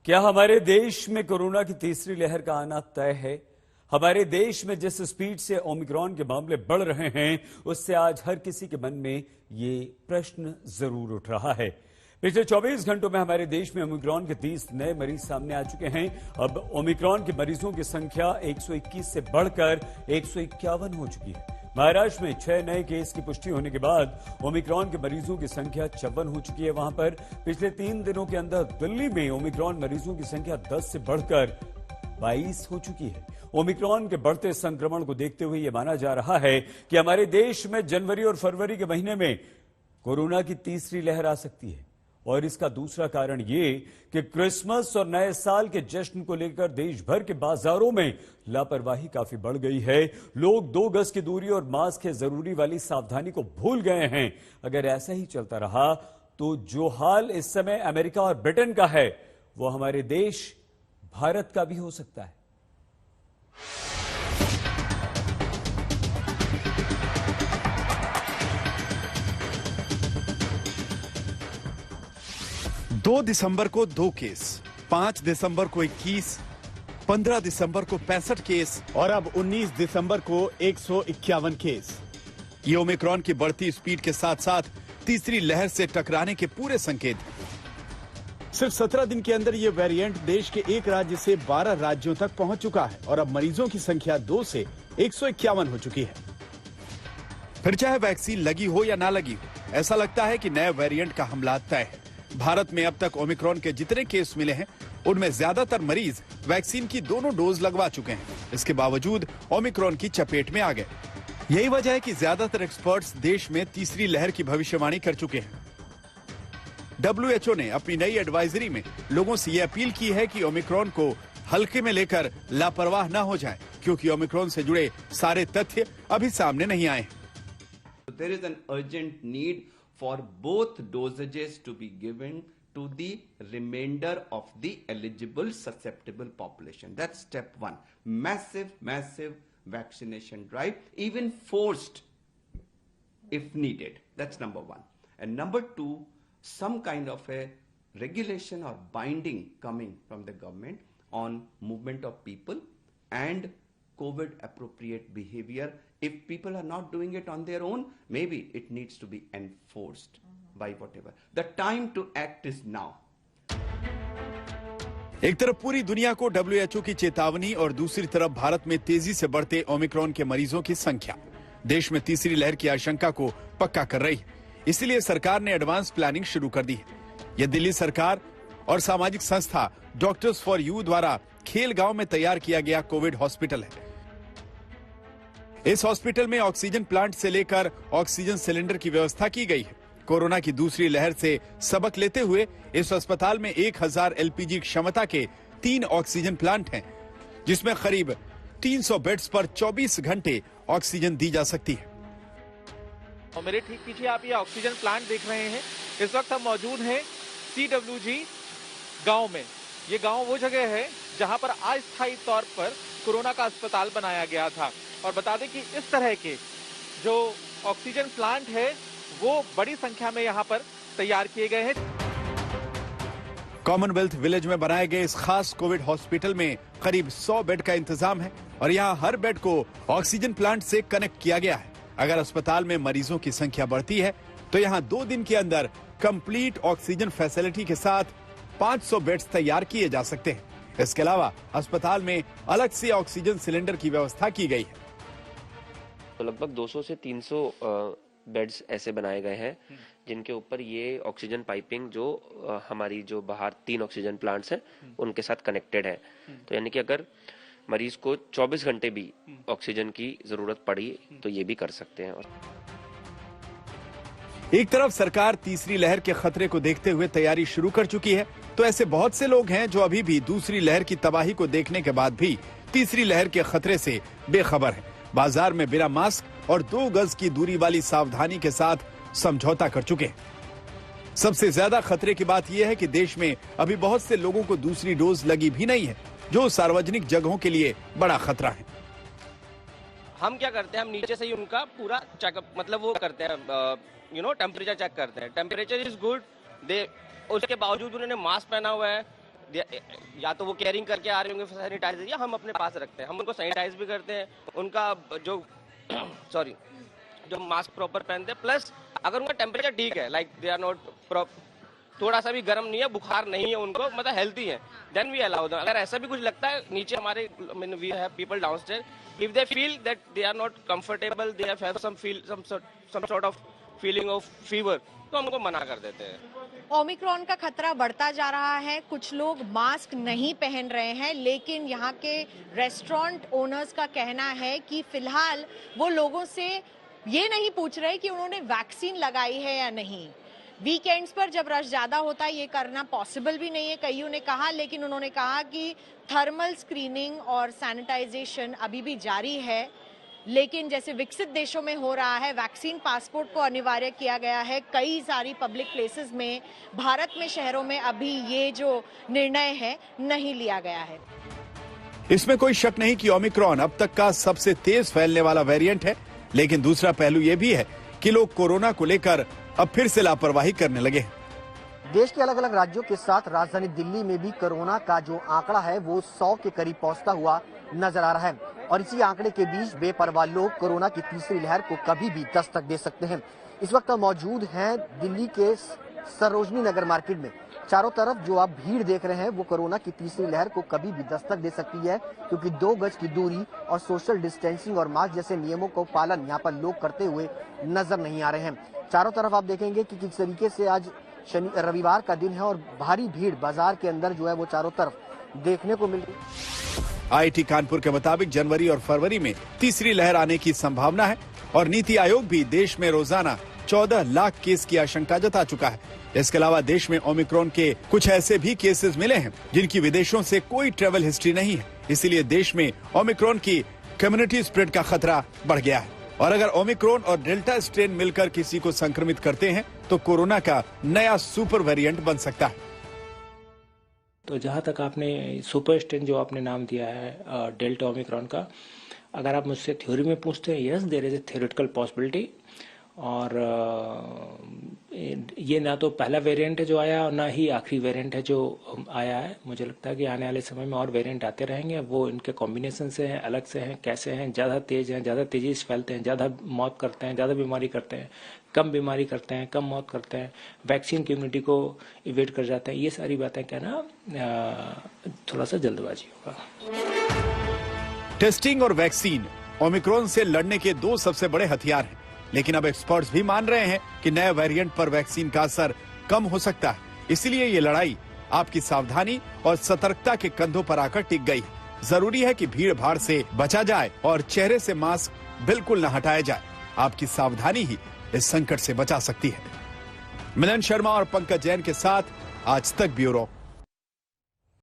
क्या हमारे देश में कोरोना की तीसरी लहर का आना तय है? हमारे देश में जिस स्पीड से ओमिक्रॉन के मामले बढ़ रहे हैं, उससे आज हर किसी के मन में ये प्रश्न जरूर उठ रहा है। पिछले 24 घंटों में हमारे देश में ओमिक्रॉन के 30 नए मरीज सामने आ चुके हैं। अब ओमिक्रॉन के मरीजों की संख्या 121 से बढ़कर 151 हो चुकी है। महाराष्ट्र में 6 नए केस की पुष्टि होने के बाद ओमिक्रॉन के मरीजों की संख्या 56 हो चुकी है। वहां पर पिछले 3 दिनों के अंदर दिल्ली में ओमिक्रॉन मरीजों की संख्या 10 से बढ़कर 22 हो चुकी है। ओमिक्रॉन के बढ़ते संक्रमण को देखते हुए यह माना जा रहा है कि हमारे देश में जनवरी और फरवरी के महीने में कोरोना की तीसरी लहर आ सकती है। और इसका दूसरा कारण ये कि क्रिसमस और नए साल के जश्न को लेकर देश भर के बाजारों में लापरवाही काफी बढ़ गई है। लोग 2 गज की दूरी और मास्क है जरूरी वाली सावधानी को भूल गए हैं। अगर ऐसा ही चलता रहा तो जो हाल इस समय अमेरिका और ब्रिटेन का है, वो हमारे देश भारत का भी हो सकता है। दो दिसंबर को 2 केस, 5 दिसंबर को 21, 15 दिसंबर को 65 केस और अब 19 दिसंबर को 151 केस। ये ओमिक्रॉन की बढ़ती स्पीड के साथ साथ तीसरी लहर से टकराने के पूरे संकेत हैं। सिर्फ 17 दिन के अंदर ये वेरिएंट देश के एक राज्य से 12 राज्यों तक पहुंच चुका है और अब मरीजों की संख्या 2 से 151 हो चुकी है। फिर चाहे वैक्सीन लगी हो या ना लगी हो, ऐसा लगता है कि नए वेरिएंट का हमला तय है। भारत में अब तक ओमिक्रॉन के जितने केस मिले हैं, उनमें ज्यादातर मरीज वैक्सीन की दोनों डोज लगवा चुके हैं। इसके बावजूद ओमिक्रॉन की चपेट में आ गए। यही वजह है कि ज्यादातर एक्सपर्ट्स देश में तीसरी लहर की भविष्यवाणी कर चुके हैं। WHO ने अपनी नई एडवाइजरी में लोगों से यह अपील की है कि ओमिक्रॉन को हल्के में लेकर लापरवाह न हो जाएं, क्योंकि ओमिक्रॉन से जुड़े सारे तथ्य अभी सामने नहीं आए। There is an urgent need for both dosages to be given to the remainder of the eligible susceptible population. That's step one. Massive vaccination drive, even forced if needed. That's number one. And number two, some kind of a regulation or binding coming from the government on movement of people and COVID appropriate behavior. If people are not doing it on their own, maybe it needs to be enforced by whatever. The time to act is now. एक तरफ पूरी दुनिया को WHO की चेतावनी और दूसरी तरफ भारत में तेजी से बढ़ते ओमिक्रॉन के मरीजों की संख्या देश में तीसरी लहर की आशंका को पक्का कर रही है। इसलिए सरकार ने एडवांस प्लानिंग शुरू कर दी है। यह दिल्ली सरकार और सामाजिक संस्था डॉक्टर्स फॉर यू द्वारा खेलगांव में तैयार किया गया कोविड हॉस्पिटल है। इस हॉस्पिटल में ऑक्सीजन प्लांट से लेकर ऑक्सीजन सिलेंडर की व्यवस्था की गई है। कोरोना की दूसरी लहर से सबक लेते हुए इस अस्पताल में 1000 LPG क्षमता के 3 ऑक्सीजन प्लांट हैं, जिसमें करीब 300 बेड्स पर 24 घंटे ऑक्सीजन दी जा सकती है। और मेरे ठीक पीछे आप ये ऑक्सीजन प्लांट देख रहे हैं। इस वक्त हम मौजूद हैं CWG गांव में। ये गांव वो जगह है जहां पर अस्थायी तौर पर कोरोना का अस्पताल बनाया गया था। और बता दें कि इस तरह के जो ऑक्सीजन प्लांट है वो बड़ी संख्या में यहाँ पर तैयार किए गए हैं। कॉमनवेल्थ विलेज में बनाए गए इस खास कोविड हॉस्पिटल में करीब 100 बेड का इंतजाम है और यहाँ हर बेड को ऑक्सीजन प्लांट से कनेक्ट किया गया है। अगर अस्पताल में मरीजों की संख्या बढ़ती है तो यहाँ 2 दिन के अंदर कंप्लीट ऑक्सीजन फैसिलिटी के साथ 500 बेड्स तैयार किए जा सकते हैं। इसके अलावा अस्पताल में अलग से ऑक्सीजन सिलेंडर की व्यवस्था की गई है। तो लगभग 200 से 300 बेड्स ऐसे बनाए गए हैं जिनके ऊपर ये ऑक्सीजन पाइपिंग जो हमारी जो बाहर 3 ऑक्सीजन प्लांट्स हैं उनके साथ कनेक्टेड है। तो यानी कि अगर मरीज को 24 घंटे भी ऑक्सीजन की जरूरत पड़ी तो ये भी कर सकते हैं। एक तरफ सरकार तीसरी लहर के खतरे को देखते हुए तैयारी शुरू कर चुकी है, तो ऐसे बहुत से लोग हैं जो अभी भी दूसरी लहर की तबाही को देखने के बाद भी तीसरी लहर के खतरे से बेखबर हैं। बाजार में बिना मास्क और 2 गज की दूरी वाली सावधानी के साथ समझौता कर चुके हैं। सबसे ज्यादा खतरे की बात यह है कि देश में अभी बहुत से लोगों को दूसरी डोज लगी भी नहीं है, जो सार्वजनिक जगहों के लिए बड़ा खतरा है। हम क्या करते हैं, हम नीचे से ही उनका पूरा चेकअप मतलब वो करते हैं, टेम्परेचर चेक करते हैं। टेम्परेचर इज गुड, उसके बावजूद उन्होंने मास्क पहना हुआ है, या तो वो कैरिंग करके आ रहे होंगे सैनिटाइजर, या हम अपने पास रखते हैं, हम उनको सैनिटाइज भी करते हैं, उनका जो सॉरी जो मास्क प्रॉपर पहनते हैं, प्लस अगर उनका टेम्परेचर ठीक है, लाइक दे आर नॉट थोड़ा सा भी गर्म नहीं है, बुखार नहीं है उनको, मतलब हेल्थी है, देन वी अलाउ देम। अगर ऐसा भी कुछ लगता है, नीचे हमारे we have people downstair, if they feel that they are not comfortable, they have some sort of feeling of fever, तो हम उनको मना कर देते हैं। ओमिक्रॉन का खतरा बढ़ता जा रहा है, कुछ लोग मास्क नहीं पहन रहे हैं, लेकिन यहाँ के रेस्टोरेंट ओनर्स का कहना है कि फिलहाल वो लोगों से ये नहीं पूछ रहे कि उन्होंने वैक्सीन लगाई है या नहीं। वीकेंड्स पर जब रश ज्यादा होता है ये करना पॉसिबल भी नहीं है, कईयों ने कहा, लेकिन उन्होंने कहा कि थर्मल स्क्रीनिंग और सैनिटाइजेशन अभी भी जारी है। लेकिन जैसे विकसित देशों में हो रहा है, वैक्सीन पासपोर्ट को अनिवार्य किया गया है कई सारी पब्लिक प्लेसेस में, भारत में शहरों में अभी ये जो निर्णय है नहीं लिया गया है। इसमें कोई शक नहीं कि ओमिक्रॉन अब तक का सबसे तेज फैलने वाला वेरिएंट है, लेकिन दूसरा पहलू ये भी है कि लोग कोरोना को लेकर अब फिर से लापरवाही करने लगे हैं। देश के अलग अलग राज्यों के साथ राजधानी दिल्ली में भी कोरोना का जो आंकड़ा है वो 100 के करीब पहुंचता हुआ नजर आ रहा है, और इसी आंकड़े के बीच बेपरवाह लोग कोरोना की तीसरी लहर को कभी भी दस्तक दे सकते हैं। इस वक्त मौजूद हैं दिल्ली के सरोजनी नगर मार्केट में। चारों तरफ जो आप भीड़ देख रहे हैं वो कोरोना की तीसरी लहर को कभी भी दस्तक दे सकती है, क्योंकि 2 गज की दूरी और सोशल डिस्टेंसिंग और मास्क जैसे नियमों को पालन यहाँ पर लोग करते हुए नजर नहीं आ रहे हैं। चारों तरफ आप देखेंगे कि किस तरीके से आज रविवार का दिन है और भारी भीड़ बाजार के अंदर जो है वो चारों तरफ देखने को मिल रही। आईआईटी कानपुर के मुताबिक जनवरी और फरवरी में तीसरी लहर आने की संभावना है, और नीति आयोग भी देश में रोजाना 14 लाख केस की आशंका जता चुका है। इसके अलावा देश में ओमिक्रॉन के कुछ ऐसे भी केसेस मिले हैं जिनकी विदेशों से कोई ट्रेवल हिस्ट्री नहीं है, इसीलिए देश में ओमिक्रॉन की कम्युनिटी स्प्रेड का खतरा बढ़ गया है। और अगर ओमिक्रॉन और डेल्टा स्ट्रेन मिलकर किसी को संक्रमित करते हैं तो कोरोना का नया सुपर वेरिएंट बन सकता है। तो जहां तक आपने सुपर स्ट्रेन जो आपने नाम दिया है डेल्टा ओमिक्रॉन का, अगर आप मुझसे थ्योरी में पूछते हैं, yes there is a theoretical possibility. और ये ना तो पहला वेरिएंट है जो आया और ना ही आखिरी वेरिएंट है जो आया है। मुझे लगता है कि आने वाले समय में और वेरिएंट आते रहेंगे। वो इनके कॉम्बिनेशन से हैं, अलग से हैं, कैसे हैं, ज़्यादा तेज हैं, ज़्यादा तेजी से फैलते हैं, ज़्यादा मौत करते हैं, ज़्यादा बीमारी करते हैं, कम बीमारी करते हैं, कम मौत करते हैं, वैक्सीन की इम्यूनिटी को इवेट कर जाते हैं। ये सारी बातें कहना थोड़ा सा जल्दबाजी होगा। टेस्टिंग और वैक्सीन ओमिक्रॉन से लड़ने के 2 सबसे बड़े हथियार हैं, लेकिन अब एक्सपर्ट्स भी मान रहे हैं कि नए वेरिएंट पर वैक्सीन का असर कम हो सकता है। इसलिए ये लड़ाई आपकी सावधानी और सतर्कता के कंधों पर आकर टिक गई। जरूरी है कि भीड़ भाड़ से बचा जाए और चेहरे से मास्क बिल्कुल न हटाया जाए। आपकी सावधानी ही इस संकट से बचा सकती है। मिलन शर्मा और पंकज जैन के साथ आज तक ब्यूरो।